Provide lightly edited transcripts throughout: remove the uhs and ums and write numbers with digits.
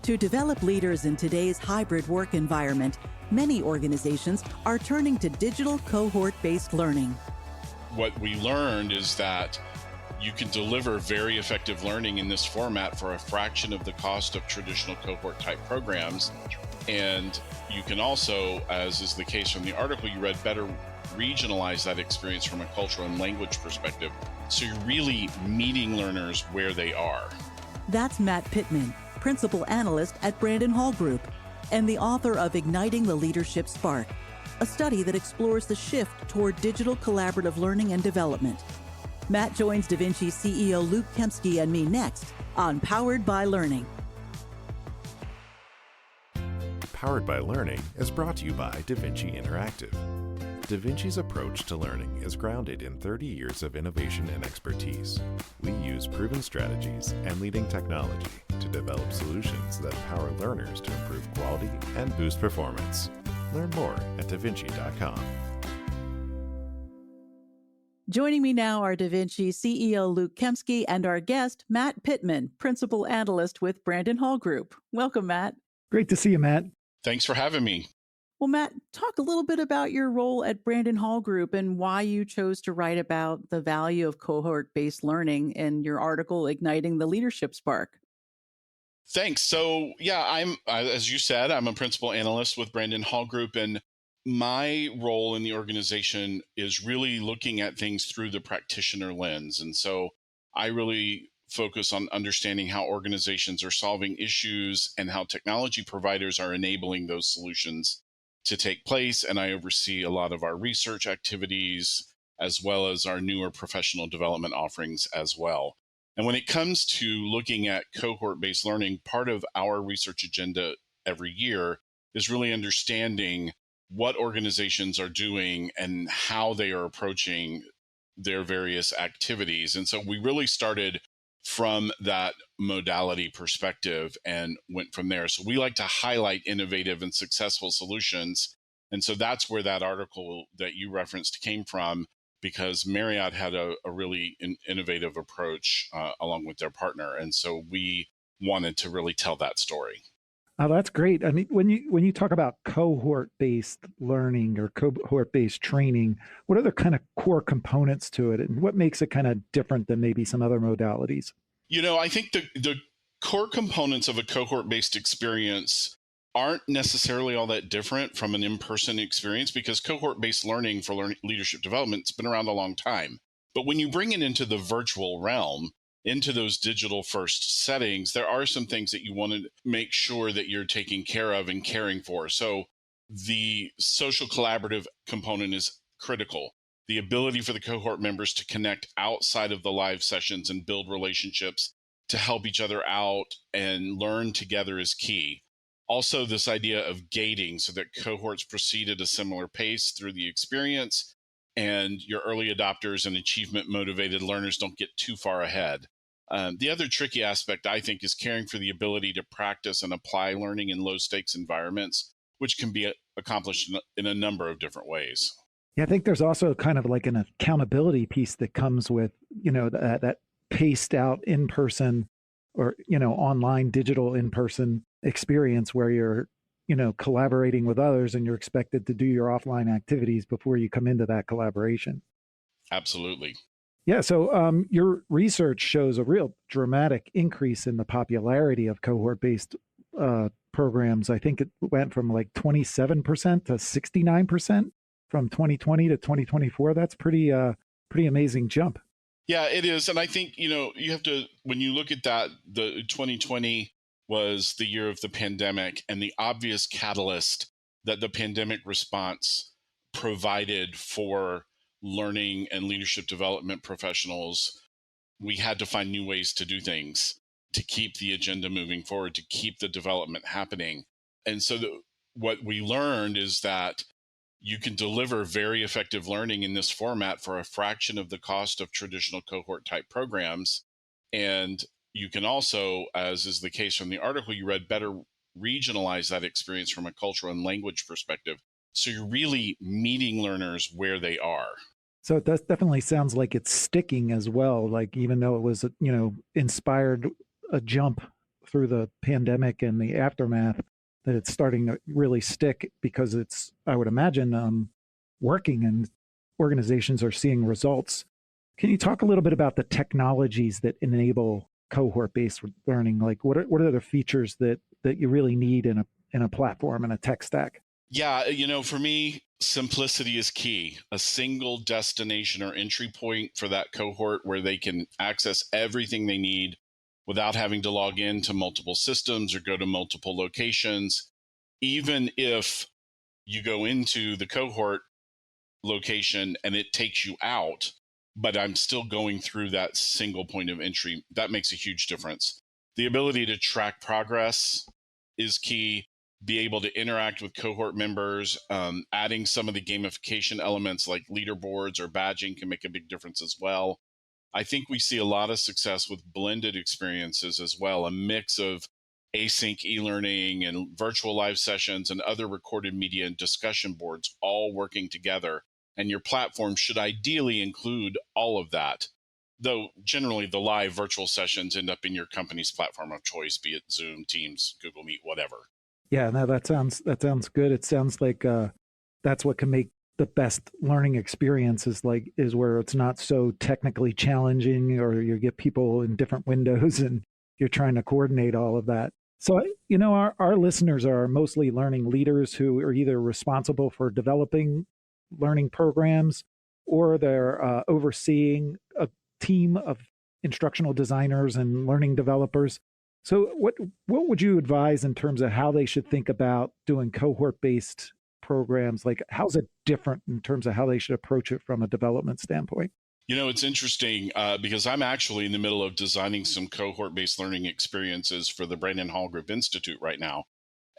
To develop leaders in today's hybrid work environment, many organizations are turning to digital cohort-based learning. What we learned is that you can deliver very effective learning in this format for a fraction of the cost of traditional cohort-type programs. And you can also, as is the case from the article you read, better regionalize that experience from a cultural and language perspective. So you're really meeting learners where they are. That's Matt Pittman, Principal Analyst at Brandon Hall Group, and the author of Igniting the Leadership Spark, a study that explores the shift toward digital collaborative learning and development. Matt joins DaVinci CEO Luke Kempsky and me next on Powered by Learning. Powered by Learning is brought to you by DaVinci Interactive. DaVinci's approach to learning is grounded in 30 years of innovation and expertise. We use proven strategies and leading technology to develop solutions that empower learners to improve quality and boost performance. Learn more at davinci.com. Joining me now are DaVinci CEO Luke Kempsky and our guest, Matt Pittman, Principal Analyst with Brandon Hall Group. Welcome, Matt. Great to see you, Matt. Thanks for having me. Well, Matt, talk a little bit about your role at Brandon Hall Group and why you chose to write about the value of cohort-based learning in your article, Igniting the Leadership Spark. Thanks. So, I'm, as you said, I'm a principal analyst with Brandon Hall Group, and my role in the organization is really looking at things through the practitioner lens. And so I really focus on understanding how organizations are solving issues and how technology providers are enabling those solutions to take place. And I oversee a lot of our research activities, as well as our newer professional development offerings as well. And when it comes to looking at cohort-based learning, part of our research agenda every year is really understanding what organizations are doing and how they are approaching their various activities. And so we really started from that modality perspective and went from there. So we like to highlight innovative and successful solutions. And so that's where that article that you referenced came from, because Marriott had a really innovative approach along with their partner. And so we wanted to really tell that story. Oh, that's great. I mean, when you talk about cohort-based learning or cohort-based training, what are the kind of core components to it, and what makes it kind of different than maybe some other modalities? I think the core components of a cohort-based experience aren't necessarily all that different from an in-person experience, because cohort-based learning for leadership development has been around a long time. But when you bring it into the virtual realm, into those digital first settings, there are some things that you want to make sure that you're taking care of and caring for. So the social collaborative component is critical. The ability for the cohort members to connect outside of the live sessions and build relationships to help each other out and learn together is key. Also, this idea of gating so that cohorts proceed at a similar pace through the experience, and your early adopters and achievement motivated learners don't get too far ahead. The other tricky aspect, I think, is caring for the ability to practice and apply learning in low stakes environments, which can be accomplished in a number of different ways. Yeah, I think there's also kind of like an accountability piece that comes with, that paced out in-person or, online digital in-person experience where you're, collaborating with others and you're expected to do your offline activities before you come into that collaboration. Absolutely. Yeah. So your research shows a real dramatic increase in the popularity of cohort-based programs. I think it went from like 27% to 69% from 2020 to 2024. That's pretty amazing jump. Yeah, it is. And I think, you have to, when you look at that, the 2020 was the year of the pandemic, and the obvious catalyst that the pandemic response provided for learning and leadership development professionals. We had to find new ways to do things to keep the agenda moving forward, to keep the development happening. And so what we learned is that you can deliver very effective learning in this format for a fraction of the cost of traditional cohort type programs. And you can also, as is the case from the article you read, better regionalize that experience from a cultural and language perspective. So you're really meeting learners where they are. So it definitely sounds like it's sticking as well. Like, even though it was, inspired a jump through the pandemic and the aftermath that it's starting to really stick because it's, I would imagine, working and organizations are seeing results. Can you talk a little bit about the technologies that enable cohort-based learning? Like what are the features that you really need in a platform and a tech stack? Yeah, for me, simplicity is key. A single destination or entry point for that cohort where they can access everything they need without having to log into multiple systems or go to multiple locations. Even if you go into the cohort location and it takes you out, but I'm still going through that single point of entry, that makes a huge difference. The ability to track progress is key. Be able to interact with cohort members, adding some of the gamification elements like leaderboards or badging can make a big difference as well. I think we see a lot of success with blended experiences as well, a mix of async e-learning and virtual live sessions and other recorded media and discussion boards all working together. And your platform should ideally include all of that, though generally the live virtual sessions end up in your company's platform of choice, be it Zoom, Teams, Google Meet, whatever. Yeah, no, that sounds good. It sounds like that's what can make the best learning experience is where it's not so technically challenging, or you get people in different windows and you're trying to coordinate all of that. So, our listeners are mostly learning leaders who are either responsible for developing learning programs or they're overseeing a team of instructional designers and learning developers. So what would you advise in terms of how they should think about doing cohort-based programs? Like, how's it different in terms of how they should approach it from a development standpoint? It's interesting because I'm actually in the middle of designing some cohort-based learning experiences for the Brandon Hall Group Institute right now.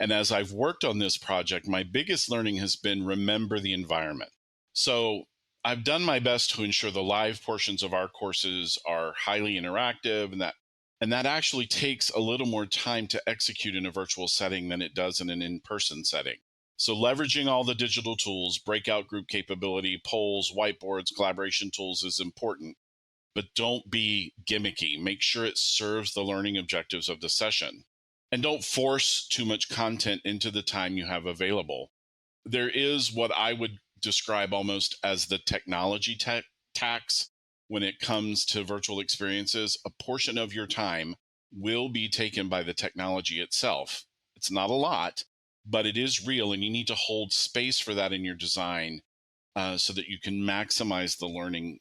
And as I've worked on this project, my biggest learning has been remember the environment. So I've done my best to ensure the live portions of our courses are highly interactive, and that actually takes a little more time to execute in a virtual setting than it does in an in-person setting. So leveraging all the digital tools, breakout group capability, polls, whiteboards, collaboration tools is important, but don't be gimmicky. Make sure it serves the learning objectives of the session. And don't force too much content into the time you have available. There is what I would describe almost as the technology tax. When it comes to virtual experiences, a portion of your time will be taken by the technology itself. It's not a lot, but it is real, and you need to hold space for that in your design so that you can maximize the learning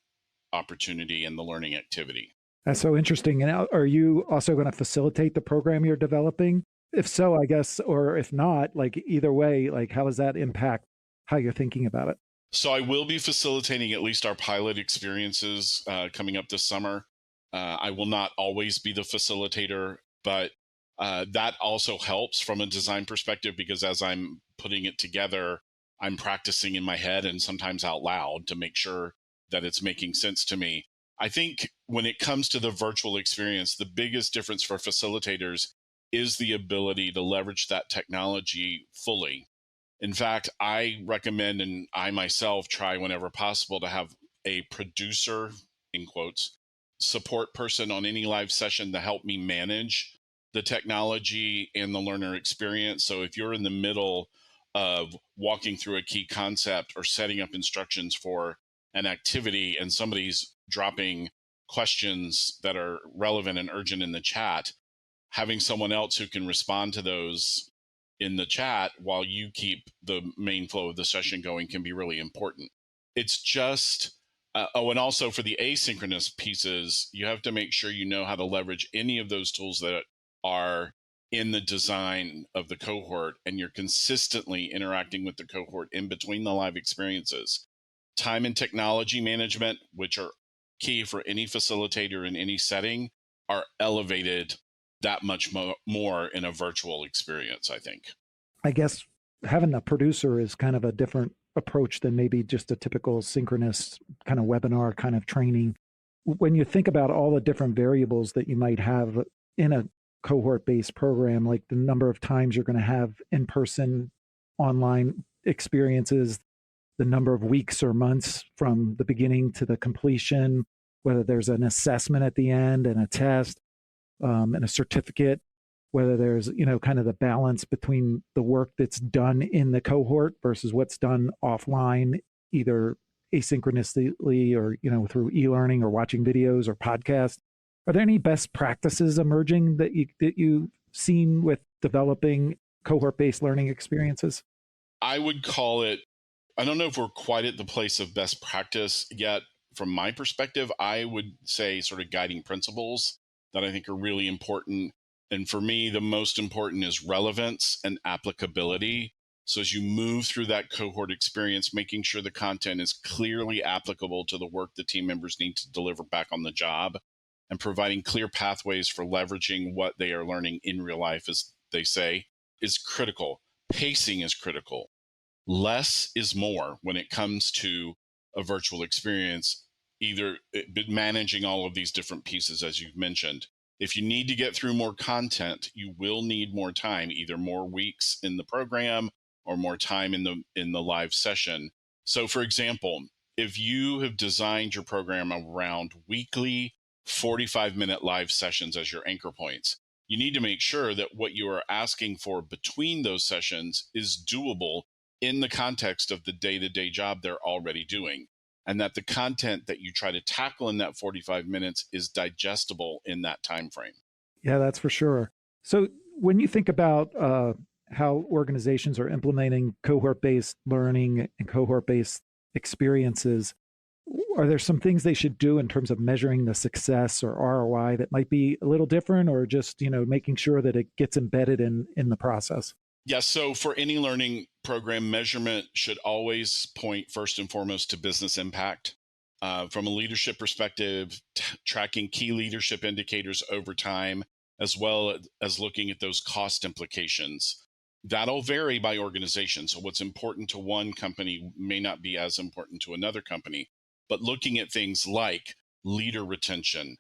opportunity and the learning activity. That's so interesting. And are you also going to facilitate the program you're developing? If so, I guess, or if not, like either way, like how does that impact how you're thinking about it? So I will be facilitating at least our pilot experiences coming up this summer. I will not always be the facilitator, but that also helps from a design perspective because as I'm putting it together, I'm practicing in my head and sometimes out loud to make sure that it's making sense to me. I think when it comes to the virtual experience, the biggest difference for facilitators is the ability to leverage that technology fully. In fact, I recommend, and I myself try whenever possible, to have a producer, in quotes, support person on any live session to help me manage the technology and the learner experience. So if you're in the middle of walking through a key concept or setting up instructions for an activity and somebody's dropping questions that are relevant and urgent in the chat, having someone else who can respond to those in the chat while you keep the main flow of the session going can be really important. It's just, and also for the asynchronous pieces, you have to make sure you know how to leverage any of those tools that are in the design of the cohort, and you're consistently interacting with the cohort in between the live experiences. Time and technology management, which are key for any facilitator in any setting, are elevated that much more in a virtual experience, I think. I guess having a producer is kind of a different approach than maybe just a typical synchronous kind of webinar kind of training. When you think about all the different variables that you might have in a cohort-based program, like the number of times you're going to have in-person online experiences, the number of weeks or months from the beginning to the completion, whether there's an assessment at the end and a test, and a certificate. whether there's, kind of the balance between the work that's done in the cohort versus what's done offline, either asynchronously or, through e-learning or watching videos or podcasts. Are there any best practices emerging that you've seen with developing cohort-based learning experiences? I would call it, I don't know if we're quite at the place of best practice yet. From my perspective, I would say sort of guiding principles that I think are really important. And for me, the most important is relevance and applicability. So as you move through that cohort experience, making sure the content is clearly applicable to the work the team members need to deliver back on the job, and providing clear pathways for leveraging what they are learning in real life, as they say, is critical. Pacing is critical. Less is more when it comes to a virtual experience, either managing all of these different pieces, as you've mentioned. If you need to get through more content, you will need more time, either more weeks in the program or more time in the live session. So for example, if you have designed your program around weekly 45-minute live sessions as your anchor points, you need to make sure that what you are asking for between those sessions is doable in the context of the day-to-day job they're already doing, and that the content that you try to tackle in that 45 minutes is digestible in that time frame. Yeah, that's for sure. So when you think about how organizations are implementing cohort-based learning and cohort-based experiences, are there some things they should do in terms of measuring the success or ROI that might be a little different, or just, making sure that it gets embedded in the process? Yes. So for any learning program, measurement should always point first and foremost to business impact. From a leadership perspective, tracking key leadership indicators over time, as well as looking at those cost implications. That'll vary by organization. So what's important to one company may not be as important to another company. But looking at things like leader retention,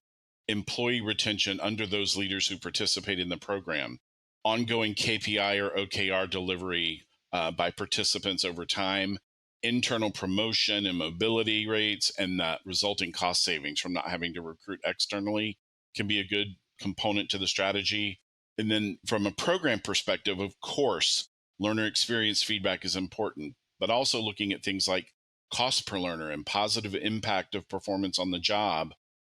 employee retention under those leaders who participate in the program, ongoing KPI or OKR delivery by participants over time, internal promotion and mobility rates, and that resulting cost savings from not having to recruit externally can be a good component to the strategy. And then from a program perspective, of course, learner experience feedback is important, but also looking at things like cost per learner and positive impact of performance on the job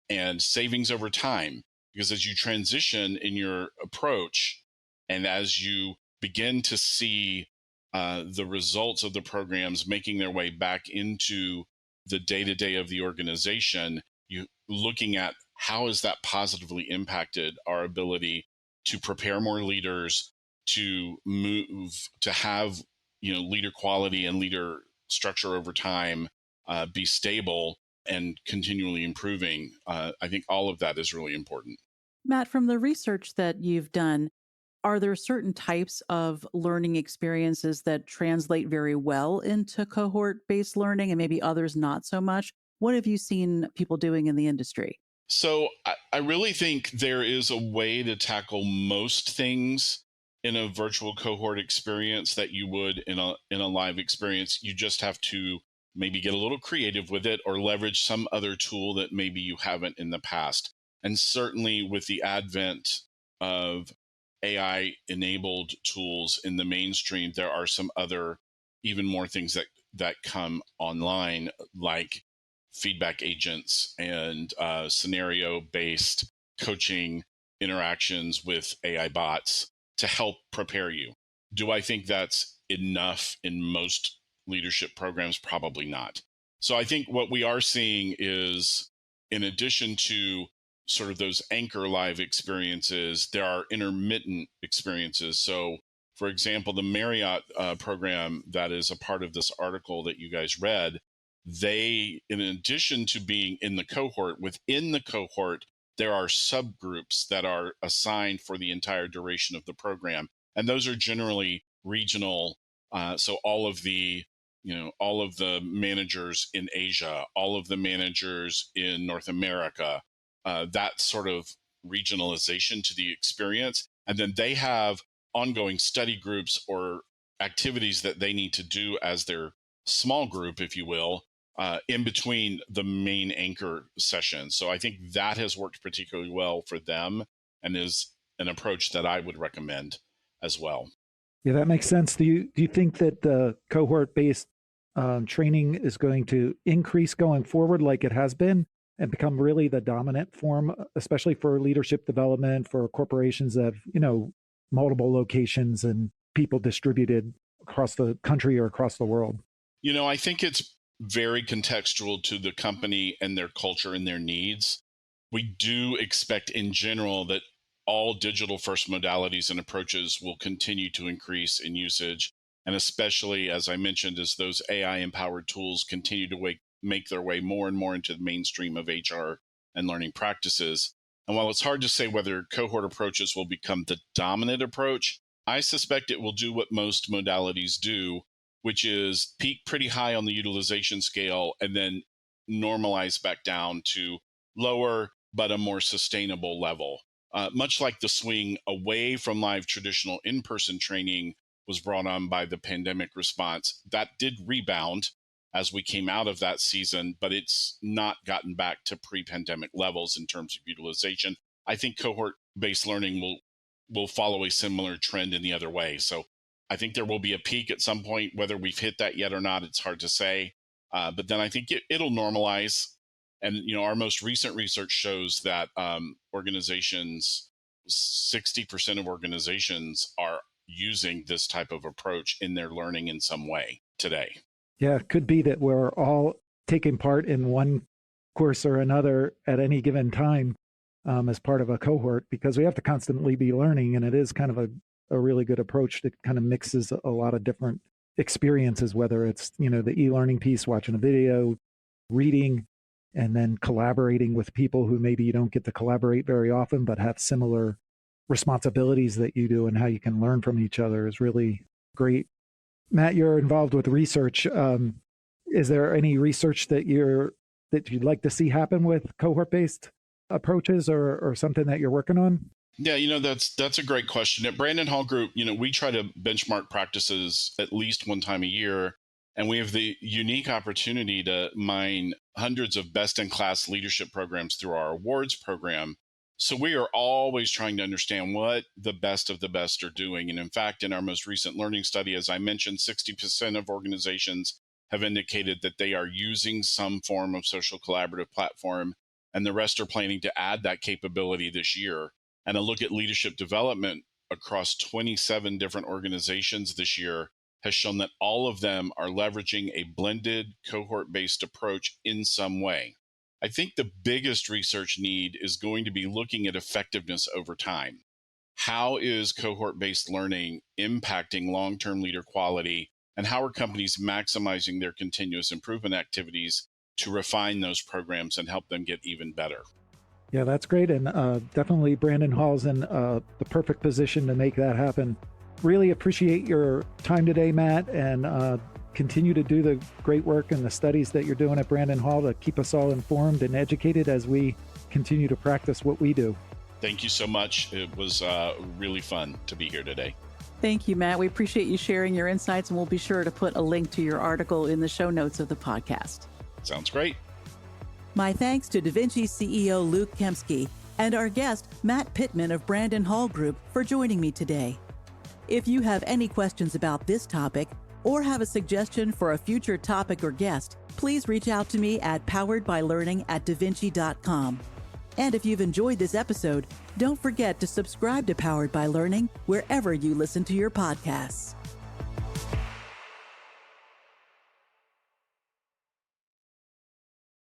and savings over time. Because as you transition in your approach and as you begin to see the results of the programs making their way back into the day-to-day of the organization, you looking at how has that positively impacted our ability to prepare more leaders, to move, to have leader quality and leader structure over time be stable and continually improving. I think all of that is really important. Matt, from the research that you've done, are there certain types of learning experiences that translate very well into cohort-based learning and maybe others not so much? What have you seen people doing in the industry? So I really think there is a way to tackle most things in a virtual cohort experience that you would in a live experience. You just have to maybe get a little creative with it or leverage some other tool that maybe you haven't in the past. And certainly with the advent of AI-enabled tools in the mainstream, there are some other even more things that come online, like feedback agents and scenario-based coaching interactions with AI bots to help prepare you. Do I think that's enough in most leadership programs? Probably not. So I think what we are seeing is, in addition to sort of those anchor live experiences, there are intermittent experiences. So for example, the Marriott program that is a part of this article that you guys read, they, in addition to being in the cohort, within the cohort, there are subgroups that are assigned for the entire duration of the program. And those are generally regional. So all of the managers in Asia, all of the managers in North America, that sort of regionalization to the experience. And then they have ongoing study groups or activities that they need to do as their small group, if you will, in between the main anchor sessions. So I think that has worked particularly well for them and is an approach that I would recommend as well. Yeah, that makes sense. Do you think that the cohort-based training is going to increase going forward like it has been and become really the dominant form, especially for leadership development for corporations that have, multiple locations and people distributed across the country or across the world? I think it's very contextual to the company and their culture and their needs. We do expect in general that all digital first modalities and approaches will continue to increase in usage. And especially, as I mentioned, as those AI empowered tools continue to make their way more and more into the mainstream of HR and learning practices. And while it's hard to say whether cohort approaches will become the dominant approach, I suspect it will do what most modalities do, which is peak pretty high on the utilization scale and then normalize back down to lower but a more sustainable level. Much like the swing away from live traditional in-person training was brought on by the pandemic response, that did rebound as we came out of that season, but it's not gotten back to pre-pandemic levels in terms of utilization. I think cohort-based learning will follow a similar trend in the other way. So I think there will be a peak at some point. Whether we've hit that yet or not, it's hard to say. But then I think it'll normalize. And our most recent research shows that organizations, 60% of organizations are using this type of approach in their learning in some way today. Yeah, it could be that we're all taking part in one course or another at any given time as part of a cohort, because we have to constantly be learning. And it is kind of a really good approach that kind of mixes a lot of different experiences, whether it's, the e-learning piece, watching a video, reading, and then collaborating with people who maybe you don't get to collaborate very often, but have similar responsibilities that you do, and how you can learn from each other is really great. Matt, you're involved with research. Is there any research that you'd like to see happen with cohort-based approaches or something that you're working on? Yeah, that's a great question. At Brandon Hall Group, we try to benchmark practices at least one time a year. And we have the unique opportunity to mine hundreds of best-in-class leadership programs through our awards program. So we are always trying to understand what the best of the best are doing. And in fact, in our most recent learning study, as I mentioned, 60% of organizations have indicated that they are using some form of social collaborative platform, and the rest are planning to add that capability this year. And a look at leadership development across 27 different organizations this year has shown that all of them are leveraging a blended cohort-based approach in some way. I think the biggest research need is going to be looking at effectiveness over time. How is cohort-based learning impacting long-term leader quality, and how are companies maximizing their continuous improvement activities to refine those programs and help them get even better? Yeah, that's great. And definitely Brandon Hall's in the perfect position to make that happen. Really appreciate your time today, Matt, and continue to do the great work and the studies that you're doing at Brandon Hall to keep us all informed and educated as we continue to practice what we do. Thank you so much. It was really fun to be here today. Thank you, Matt. We appreciate you sharing your insights, and we'll be sure to put a link to your article in the show notes of the podcast. Sounds great. My thanks to DaVinci CEO Luke Kempsky and our guest, Matt Pittman of Brandon Hall Group, for joining me today. If you have any questions about this topic or have a suggestion for a future topic or guest, please reach out to me at poweredbylearning@davinci.com. And if you've enjoyed this episode, don't forget to subscribe to Powered by Learning wherever you listen to your podcasts.